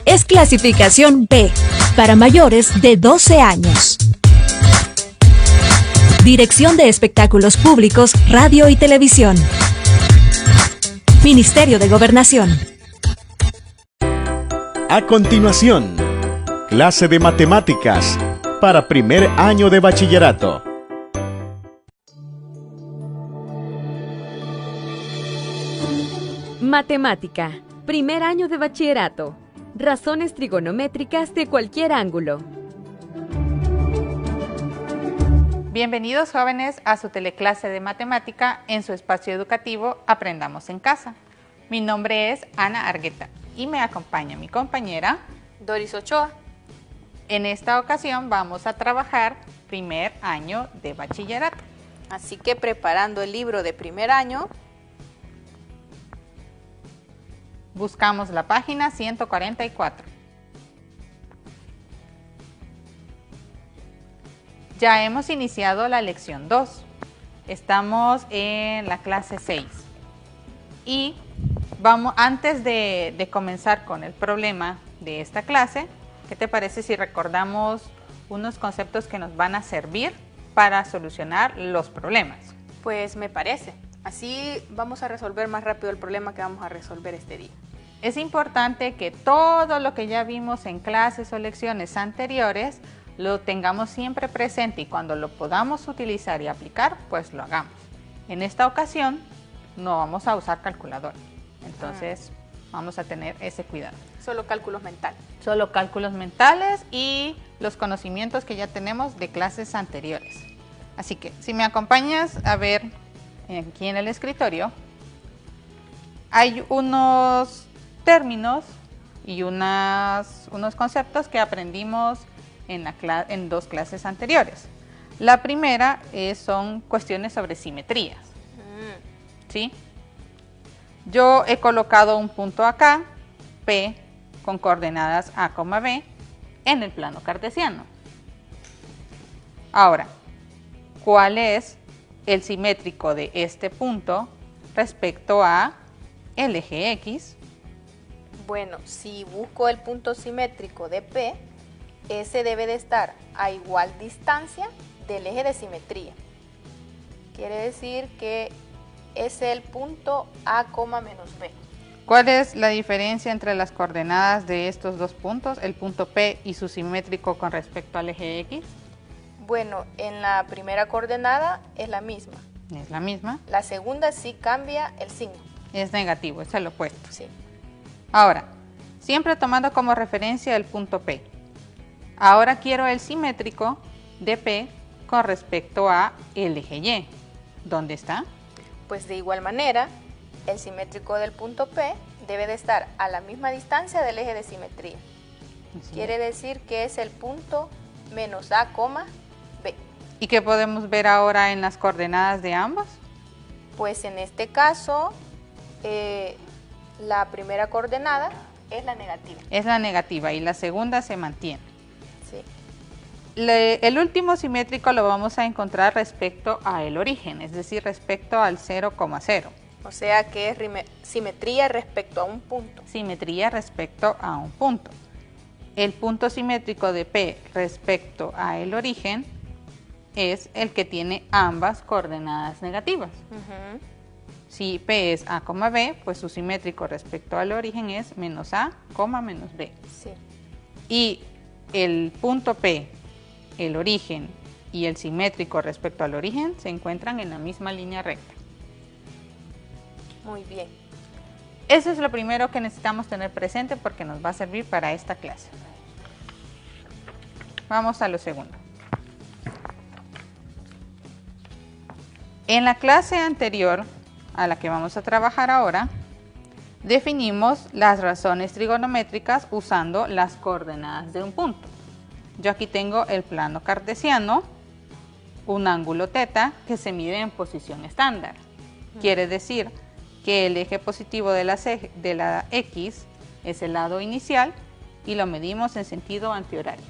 Es clasificación B, para mayores de 12 años. Dirección de Espectáculos Públicos, Radio y Televisión. Ministerio de Gobernación. A continuación, clase de matemáticas para primer año de bachillerato. Matemática, primer año de bachillerato. Razones trigonométricas de cualquier ángulo. Bienvenidos jóvenes a su teleclase de matemática en su espacio educativo Aprendamos en Casa. Mi nombre es Ana Argueta y me acompaña mi compañera Doris Ochoa. En esta ocasión vamos a trabajar primer año de bachillerato. Así que preparando el libro de primer año, buscamos la página 144. Ya hemos iniciado la lección 2. Estamos en la clase 6. Y antes de comenzar con el problema de esta clase, ¿qué te parece si recordamos unos conceptos que nos van a servir para solucionar los problemas? Pues me parece. Así vamos a resolver más rápido el problema que vamos a resolver este día. Es importante que todo lo que ya vimos en clases o lecciones anteriores lo tengamos siempre presente y cuando lo podamos utilizar y aplicar, pues lo hagamos. En esta ocasión no vamos a usar calculadora, entonces vamos a tener ese cuidado. Solo cálculos mentales. Solo cálculos mentales y los conocimientos que ya tenemos de clases anteriores. Así que si me acompañas a ver aquí en el escritorio, hay unos términos y unos conceptos que aprendimos en dos clases anteriores. La primera son cuestiones sobre simetrías. ¿Sí? Yo he colocado un punto acá, P, con coordenadas A, B, en el plano cartesiano. Ahora, ¿cuál es el simétrico de este punto respecto a el eje X? Bueno, si busco el punto simétrico de P, ese debe de estar a igual distancia del eje de simetría. Quiere decir que es el punto A, menos B. ¿Cuál es la diferencia entre las coordenadas de estos dos puntos, el punto P y su simétrico con respecto al eje X? Bueno, en la primera coordenada es la misma. Es la misma. La segunda sí cambia el signo. Es negativo, es el opuesto. Sí. Ahora, siempre tomando como referencia el punto P. Ahora quiero el simétrico de P con respecto a el eje Y. ¿Dónde está? Pues de igual manera, el simétrico del punto P debe de estar a la misma distancia del eje de simetría. Sí. Quiere decir que es el punto menos A, B. ¿Y qué podemos ver ahora en las coordenadas de ambos? Pues en este caso, la primera coordenada es la negativa. Es la negativa y la segunda se mantiene. Sí. El último simétrico lo vamos a encontrar respecto al origen, es decir, respecto al 0,0. O sea que es simetría respecto a un punto. Simetría respecto a un punto. El punto simétrico de P respecto a el origen es el que tiene ambas coordenadas negativas. Si P es A, B, pues su simétrico respecto al origen es menos A, menos B. Sí. Y el punto P, el origen y el simétrico respecto al origen se encuentran en la misma línea recta. Muy bien. Eso es lo primero que necesitamos tener presente porque nos va a servir para esta clase. Vamos a lo segundo. En la clase anterior, a la que vamos a trabajar ahora, definimos las razones trigonométricas usando las coordenadas de un punto. Yo aquí tengo el plano cartesiano, un ángulo θ que se mide en posición estándar. Quiere decir que el eje positivo de la X es el lado inicial y lo medimos en sentido antihorario.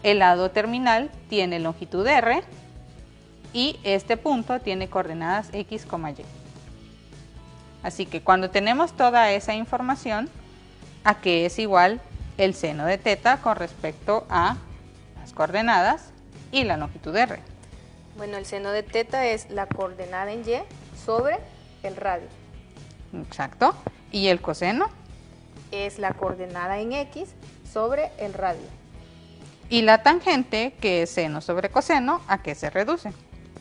El lado terminal tiene longitud R y este punto tiene coordenadas X, Y. Así que cuando tenemos toda esa información, a que es igual el seno de teta con respecto a las coordenadas y la longitud R. Bueno, el seno de teta es la coordenada en Y sobre el radio. Exacto. ¿Y el coseno? Es la coordenada en X sobre el radio. Y la tangente, que es seno sobre coseno, ¿a qué se reduce?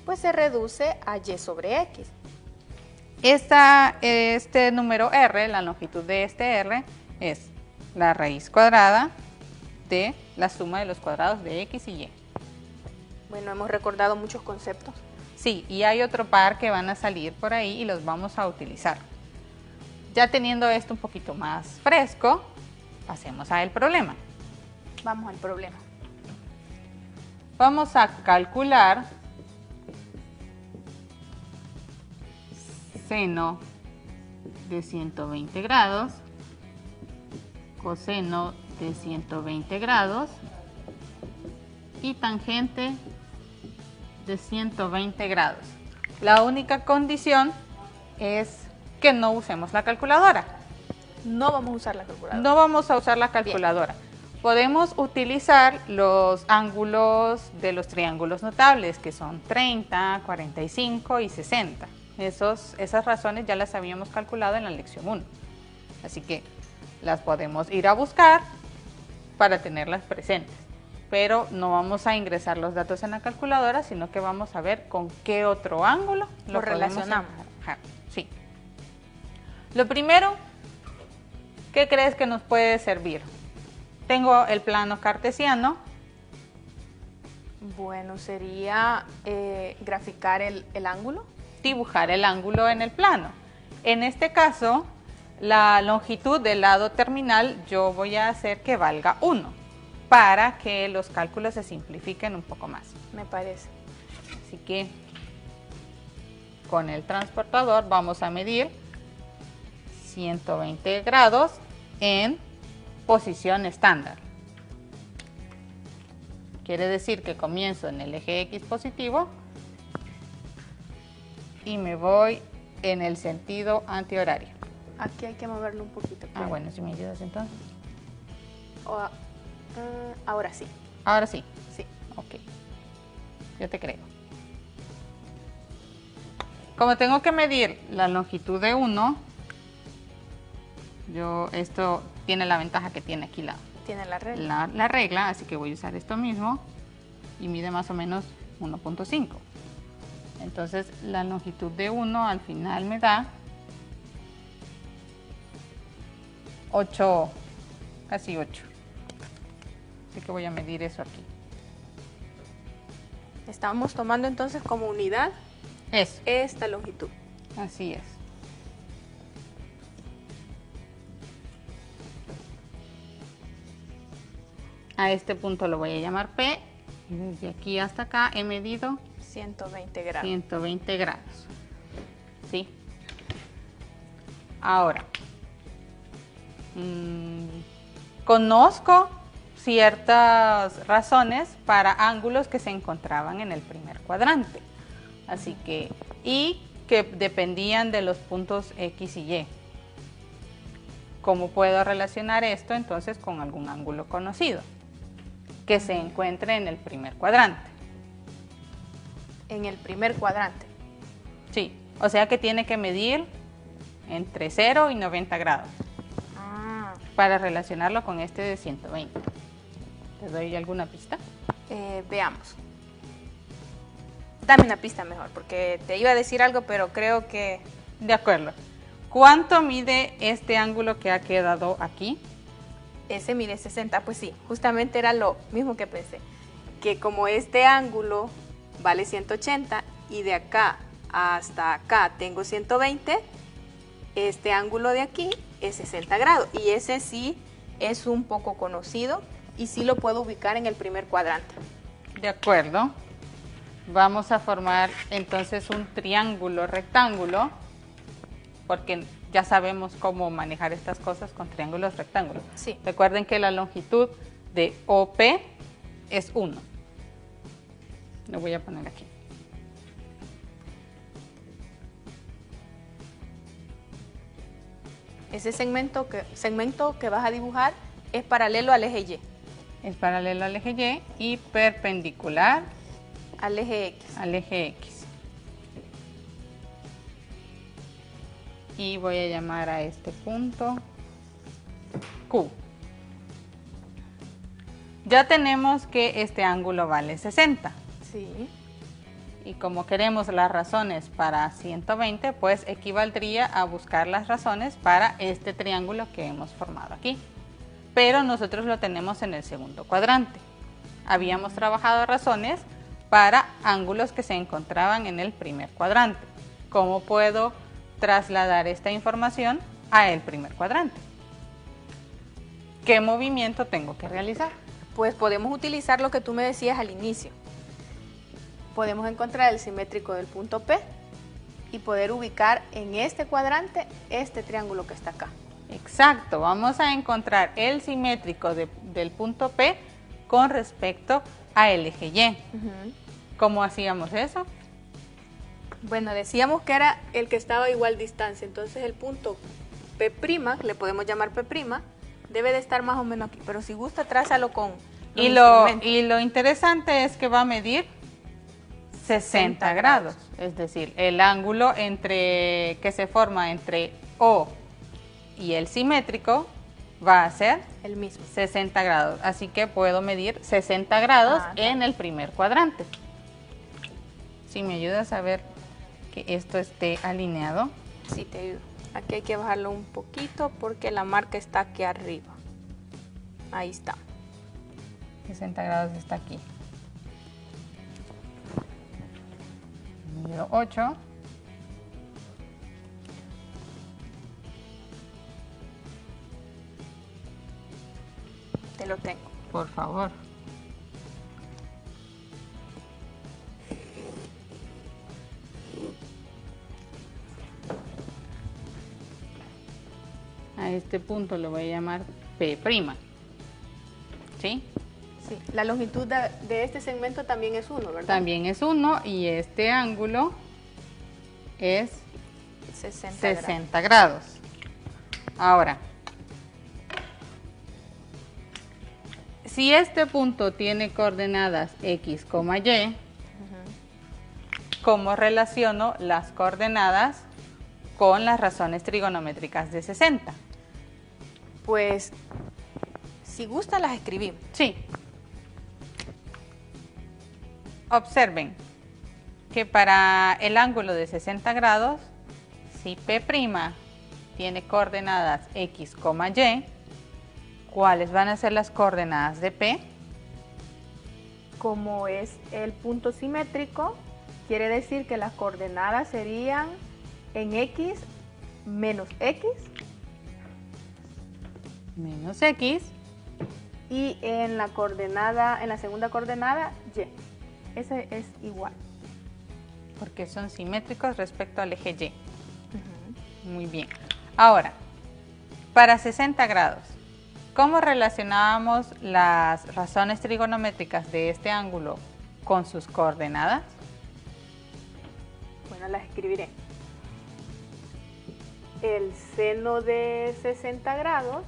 Pues se reduce a Y sobre X. Este número R, la longitud de este R, es la raíz cuadrada de la suma de los cuadrados de X y Y. Bueno, hemos recordado muchos conceptos. Sí, y hay otro par que van a salir por ahí y los vamos a utilizar. Ya teniendo esto un poquito más fresco, pasemos al problema. Vamos al problema. Vamos a calcular seno de 120 grados, coseno de 120 grados y tangente de 120 grados. La única condición es que no usemos la calculadora. No vamos a usar la calculadora. No vamos a usar la calculadora. Bien. Podemos utilizar los ángulos de los triángulos notables, que son 30, 45 y 60. Esas razones ya las habíamos calculado en la lección 1. Así que las podemos ir a buscar para tenerlas presentes. Pero no vamos a ingresar los datos en la calculadora, sino que vamos a ver con qué otro ángulo lo relacionamos. Sí. Lo primero, ¿qué crees que nos puede servir? Tengo el plano cartesiano. Bueno, sería graficar el ángulo. Dibujar el ángulo en el plano. En este caso, la longitud del lado terminal yo voy a hacer que valga 1 para que los cálculos se simplifiquen un poco más. Me parece. Así que con el transportador vamos a medir 120 grados en posición estándar. Quiere decir que comienzo en el eje X positivo y me voy en el sentido antihorario. Aquí hay que moverlo un poquito. Ah, bueno, si me ayudas entonces. Ahora sí. Ahora sí. Sí. Ok. Yo te creo. Como tengo que medir la longitud de 1, esto tiene la ventaja que tiene aquí tiene la regla. La regla, así que voy a usar esto mismo y mide más o menos 1.5. Entonces la longitud de 1 al final me da 8, casi 8. Así que voy a medir eso aquí. Estamos tomando entonces como unidad esta longitud. Así es. A este punto lo voy a llamar P. Y desde aquí hasta acá he medido 120 grados. 120 grados. ¿Sí? Ahora, conozco ciertas razones para ángulos que se encontraban en el primer cuadrante. Así que, y que dependían de los puntos X y Y. ¿Cómo puedo relacionar esto entonces con algún ángulo conocido que se encuentre en el primer cuadrante? En el primer cuadrante. Sí, o sea que tiene que medir entre 0 y 90 grados para relacionarlo con este de 120. ¿Te doy alguna pista? Veamos. Dame una pista mejor, porque te iba a decir algo, pero creo que... De acuerdo. ¿Cuánto mide este ángulo que ha quedado aquí? Ese mide 60, pues sí, justamente era lo mismo que pensé. Que como este ángulo vale 180 y de acá hasta acá tengo 120, este ángulo de aquí es 60 grados. Y ese sí es un poco conocido y sí lo puedo ubicar en el primer cuadrante. De acuerdo. Vamos a formar entonces un triángulo rectángulo, porque ya sabemos cómo manejar estas cosas con triángulos rectángulos. Sí. Recuerden que la longitud de OP es 1. Lo voy a poner aquí. Ese segmento que vas a dibujar es paralelo al eje Y. Es paralelo al eje Y y perpendicular Al eje X. al eje X. Y voy a llamar a este punto Q. Ya tenemos que este ángulo vale 60. Sí. Y como queremos las razones para 120, pues equivaldría a buscar las razones para este triángulo que hemos formado aquí. Pero nosotros lo tenemos en el segundo cuadrante. Habíamos trabajado razones para ángulos que se encontraban en el primer cuadrante. ¿Cómo puedo trasladar esta información a el primer cuadrante? ¿Qué movimiento tengo que realizar? Pues podemos utilizar lo que tú me decías al inicio. Podemos encontrar el simétrico del punto P y poder ubicar en este cuadrante este triángulo que está acá. Exacto, vamos a encontrar el simétrico del punto P con respecto al eje Y. ¿Cómo hacíamos eso? Bueno, decíamos que era el que estaba a igual distancia, entonces el punto P', le podemos llamar P', debe de estar más o menos aquí, pero si gusta trázalo con los instrumentos. Y lo interesante es que va a medir 60 grados, es decir, el ángulo que se forma entre O y el simétrico va a ser el mismo. 60 grados, así que puedo medir 60 grados en el primer cuadrante. Si me ayudas a ver que esto esté alineado. Sí, te ayudo. Aquí hay que bajarlo un poquito porque la marca está aquí arriba. Ahí está. 60 grados está aquí. Número 8. Te lo tengo. Por favor. A este punto lo voy a llamar P'. ¿Sí? Sí. La longitud de este segmento también es 1, ¿verdad? También es 1 y este ángulo es 60 grados. Ahora, si este punto tiene coordenadas X, Y, ¿cómo relaciono las coordenadas con las razones trigonométricas de 60? Pues, si gusta las escribimos. Sí. Observen que para el ángulo de 60 grados, si P' tiene coordenadas X, Y, ¿cuáles van a ser las coordenadas de P? Como es el punto simétrico, quiere decir que las coordenadas serían en X menos X. Menos X. Y en la segunda coordenada, Y. Ese es igual. Porque son simétricos respecto al eje Y. Muy bien. Ahora, para 60 grados, ¿cómo relacionábamos las razones trigonométricas de este ángulo con sus coordenadas? Bueno, las escribiré. El seno de 60 grados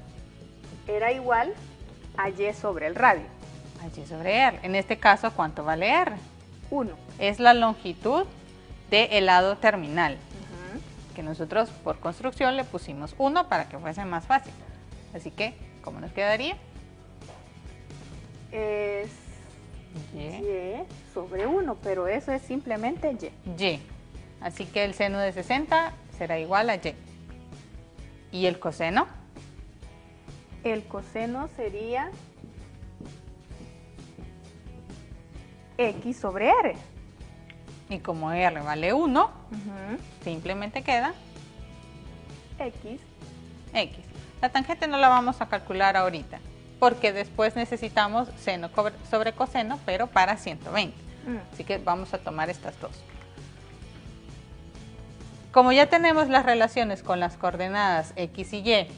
era igual a Y sobre el radio. A Y sobre R. En este caso, ¿cuánto vale R? 1. Es la longitud del lado terminal, que nosotros por construcción le pusimos 1 para que fuese más fácil. Así que, ¿cómo nos quedaría? Es Y sobre 1, pero eso es simplemente Y. Y. Así que el seno de 60 será igual a Y. ¿Y el coseno? El coseno sería X sobre R. Y como R vale 1, simplemente queda X. X. La tangente no la vamos a calcular ahorita, porque después necesitamos seno sobre coseno, pero para 120. Así que vamos a tomar estas dos. Como ya tenemos las relaciones con las coordenadas X y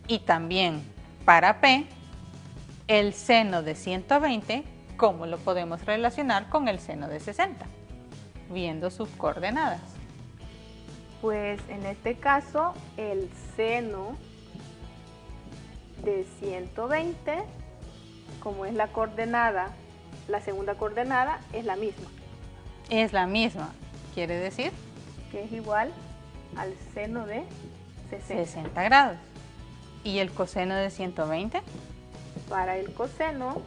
Y también para P, el seno de 120, ¿cómo lo podemos relacionar con el seno de 60? Viendo sus coordenadas. Pues en este caso el seno de 120, como es la coordenada, la segunda coordenada es la misma, Es la misma. Quiere decir que es igual al seno de 60. 60 grados. ¿Y el coseno de 120? Para el coseno,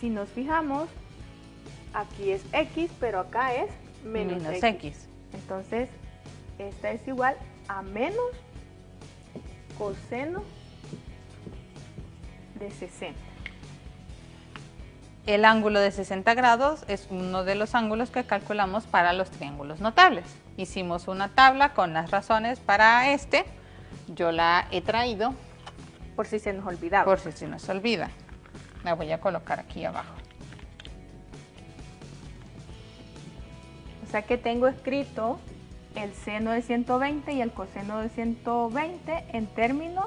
si nos fijamos, aquí es x, pero acá es menos x. Entonces, esta es igual a menos coseno de 60. El ángulo de 60 grados es uno de los ángulos que calculamos para los triángulos notables. Hicimos una tabla con las razones para este. Yo la he traído Por si se nos olvidaba. por si se nos olvida. La voy a colocar aquí abajo. O sea que tengo escrito el seno de 120 y el coseno de 120 en términos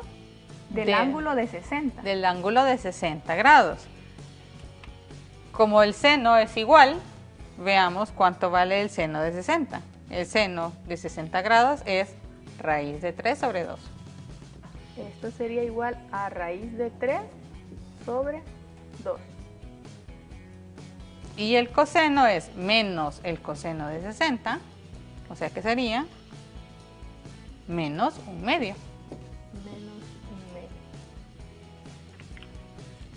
del ángulo de 60. Del ángulo de 60 grados. Como el seno es igual, veamos cuánto vale el seno de 60. El seno de 60 grados es raíz de 3 sobre 2. Esto sería igual a raíz de 3 sobre 2. Y el coseno es menos el coseno de 60, o sea que sería menos un medio. Menos un medio.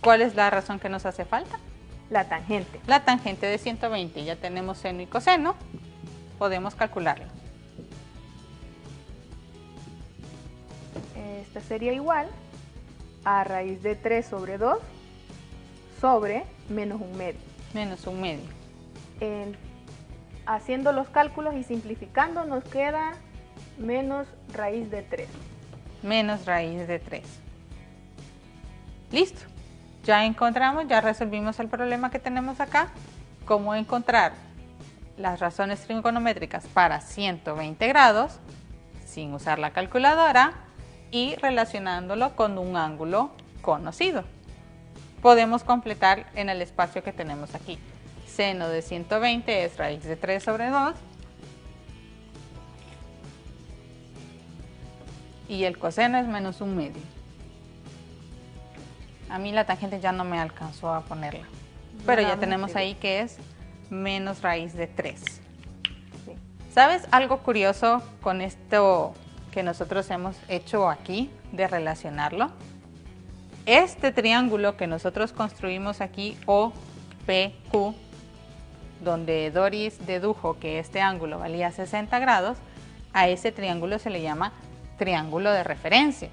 ¿Cuál es la razón que nos hace falta? La tangente. La tangente de 120. Ya tenemos seno y coseno, podemos calcularlo. Esta sería igual a raíz de 3 sobre 2 sobre menos un medio. Menos un medio. Haciendo los cálculos y simplificando nos queda menos raíz de 3. Menos raíz de 3. Listo. Ya encontramos, ya resolvimos el problema que tenemos acá. Cómo encontrar las razones trigonométricas para 120 grados sin usar la calculadora y relacionándolo con un ángulo conocido. Podemos completar en el espacio que tenemos aquí. Seno de 120 es raíz de 3 sobre 2. Y el coseno es menos un medio. A mí la tangente ya no me alcanzó a ponerla. Pero ya tenemos ahí que es menos raíz de 3. Sí. ¿Sabes algo curioso con esto que nosotros hemos hecho aquí de relacionarlo? Este triángulo que nosotros construimos aquí, OPQ, donde Doris dedujo que este ángulo valía 60 grados, a ese triángulo se le llama triángulo de referencia.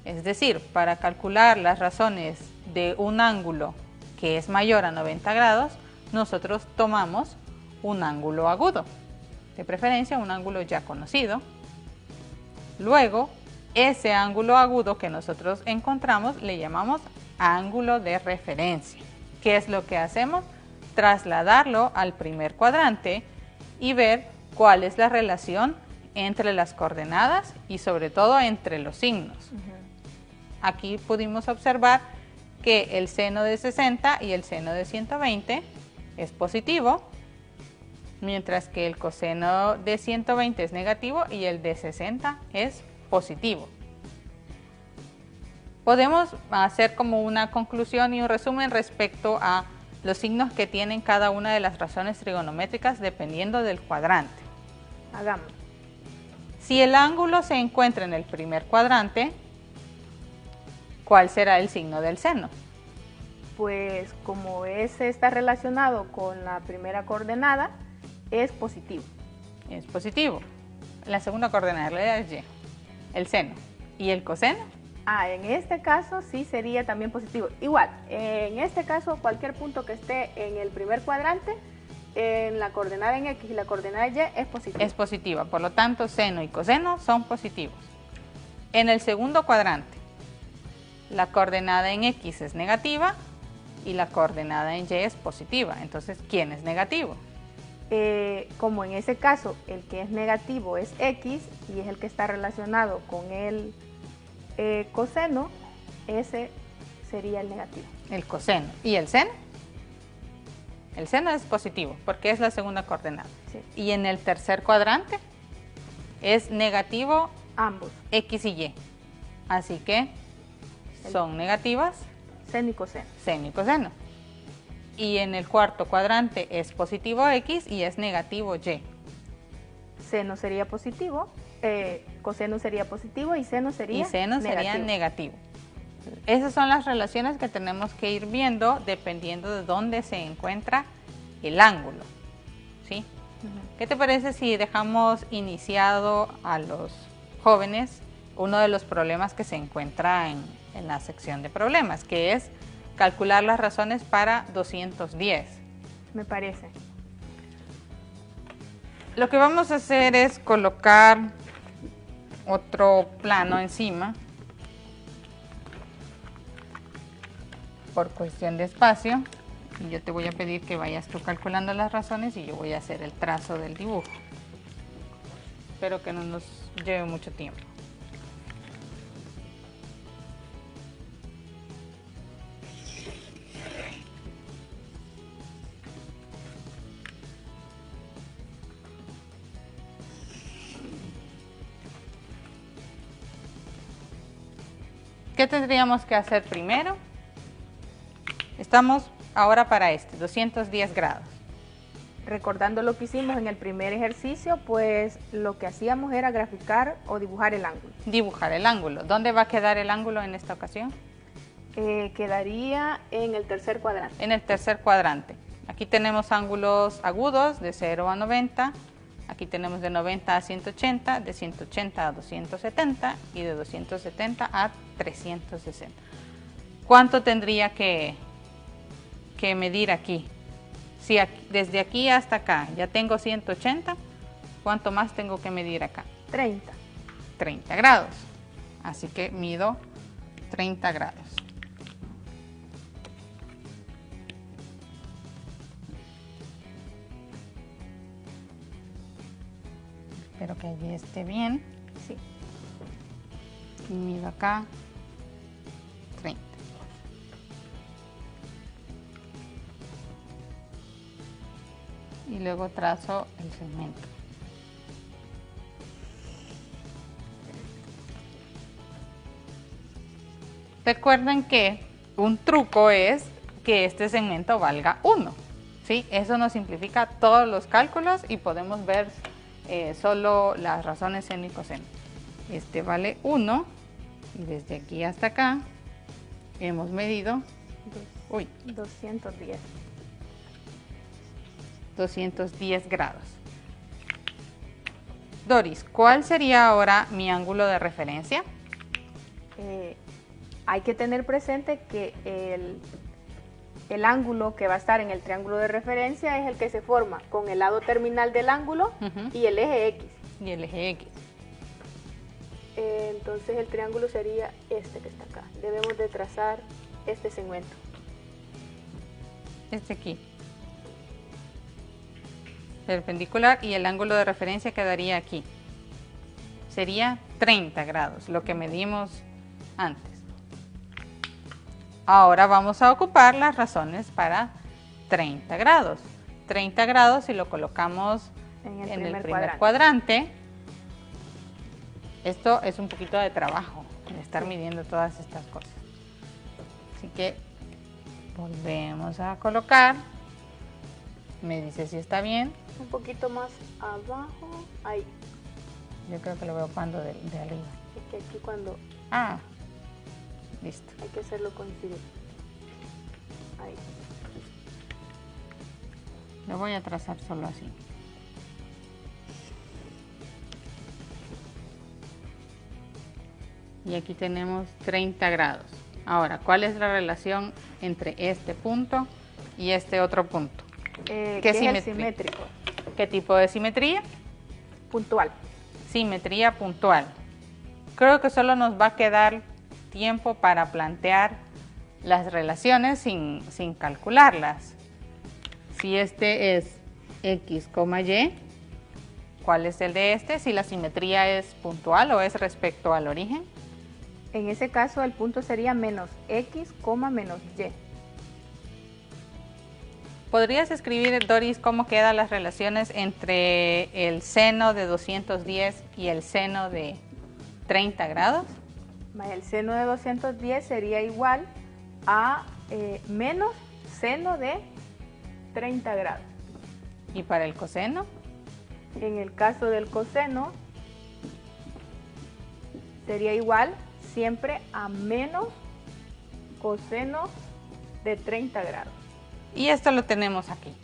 Es decir, para calcular las razones de un ángulo que es mayor a 90 grados, nosotros tomamos un ángulo agudo, de preferencia un ángulo ya conocido. Luego, ese ángulo agudo que nosotros encontramos le llamamos ángulo de referencia. ¿Qué es lo que hacemos? Trasladarlo al primer cuadrante y ver cuál es la relación entre las coordenadas y sobre todo entre los signos. Aquí pudimos observar que el seno de 60 y el seno de 120 es positivo, mientras que el coseno de 120 es negativo y el de 60 es positivo. Podemos hacer como una conclusión y un resumen respecto a los signos que tienen cada una de las razones trigonométricas dependiendo del cuadrante. Hagamos. Si el ángulo se encuentra en el primer cuadrante, ¿cuál será el signo del seno? Pues como ese está relacionado con la primera coordenada, es positivo. Es positivo. La segunda coordenada en realidad es y. El seno. ¿Y el coseno? En este caso sí sería también positivo. Igual, en este caso cualquier punto que esté en el primer cuadrante, en la coordenada en X y la coordenada Y es positivo. Es positiva, por lo tanto seno y coseno son positivos. En el segundo cuadrante, la coordenada en X es negativa y la coordenada en Y es positiva. Entonces, ¿quién es negativo? Como en ese caso el que es negativo es X y es el que está relacionado con el coseno, ese sería el negativo. El coseno. ¿Y el seno? El seno es positivo porque es la segunda coordenada. Sí. Y en el tercer cuadrante es negativo Ambos, X y Y. Así que son negativas seno y coseno. seno y coseno. Y en el cuarto cuadrante es positivo X y es negativo Y. Seno sería positivo, coseno sería positivo y seno sería Y seno sería negativo. negativo. Esas son las relaciones que tenemos que ir viendo dependiendo de dónde se encuentra el ángulo. ¿Sí? ¿Qué te parece si dejamos iniciado a los jóvenes uno de los problemas que se encuentra en la sección de problemas, que es calcular las razones para 210? Me parece. Lo que vamos a hacer es colocar otro plano encima por cuestión de espacio, y yo te voy a pedir que vayas tú calculando las razones y yo voy a hacer el trazo del dibujo. Espero que no nos lleve mucho tiempo. ¿Qué tendríamos que hacer primero? Estamos ahora para 210 grados. Recordando lo que hicimos en el primer ejercicio, pues lo que hacíamos era graficar o dibujar el ángulo. Dibujar el ángulo. ¿Dónde va a quedar el ángulo en esta ocasión? Quedaría en el tercer cuadrante. En el tercer cuadrante. Aquí tenemos ángulos agudos de 0 a 90. Aquí tenemos de 90 a 180, de 180 a 270 y de 270 a 360. ¿Cuánto tendría que medir aquí? Si desde aquí hasta acá ya tengo 180, ¿cuánto más tengo que medir acá? 30. 30 grados. Así que mido 30 grados. Espero que allí esté bien. Sí. Y mido acá 30. Y luego trazo el segmento. Recuerden que un truco es que este segmento valga 1. ¿Sí? Eso nos simplifica todos los cálculos y podemos ver solo las razones seno y coseno. Este vale 1 y desde aquí hasta acá hemos medido 210. 210 grados. Doris, ¿cuál sería ahora mi ángulo de referencia? Hay que tener presente que el ángulo que va a estar en el triángulo de referencia es el que se forma con el lado terminal del ángulo y el eje X. Y el eje X. Entonces el triángulo sería este que está acá. Debemos de trazar este segmento. Este aquí. Perpendicular, y el ángulo de referencia quedaría aquí. Sería 30 grados, lo que medimos antes. Ahora vamos a ocupar las razones para 30 grados. 30 grados, si lo colocamos en el primer cuadrante, esto es un poquito de trabajo, de estar midiendo todas estas cosas. Así que volvemos a colocar. Me dice si está bien. Un poquito más abajo, ahí. Yo creo que lo veo cuando de arriba. Es que aquí cuando Ah, listo. hay que hacerlo coincidir. Ahí. Lo voy a trazar solo así. Y aquí tenemos 30 grados. Ahora, ¿cuál es la relación entre este punto y este otro punto? ¿Qué es el simétrico? ¿Qué tipo de simetría? Puntual. Simetría puntual. Creo que solo nos va a quedar tiempo para plantear las relaciones sin calcularlas. Si este es X, Y, ¿cuál es el de este? Si la simetría es puntual o es respecto al origen. En ese caso el punto sería menos X, menos Y. ¿Podrías escribir, Doris, cómo quedan las relaciones entre el seno de 210 y el seno de 30 grados? El seno de 210 sería igual a menos seno de 30 grados. ¿Y para el coseno? En el caso del coseno, sería igual siempre a menos coseno de 30 grados. Y esto lo tenemos aquí.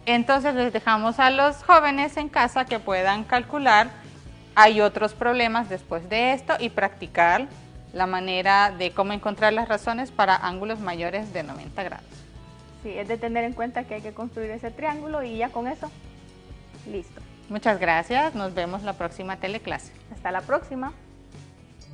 Entonces les dejamos a los jóvenes en casa que puedan calcular. Hay otros problemas después de esto y practicar la manera de cómo encontrar las razones para ángulos mayores de 90 grados. Sí, es de tener en cuenta que hay que construir ese triángulo y ya con eso, listo. Muchas gracias. Nos vemos la próxima teleclase. Hasta la próxima.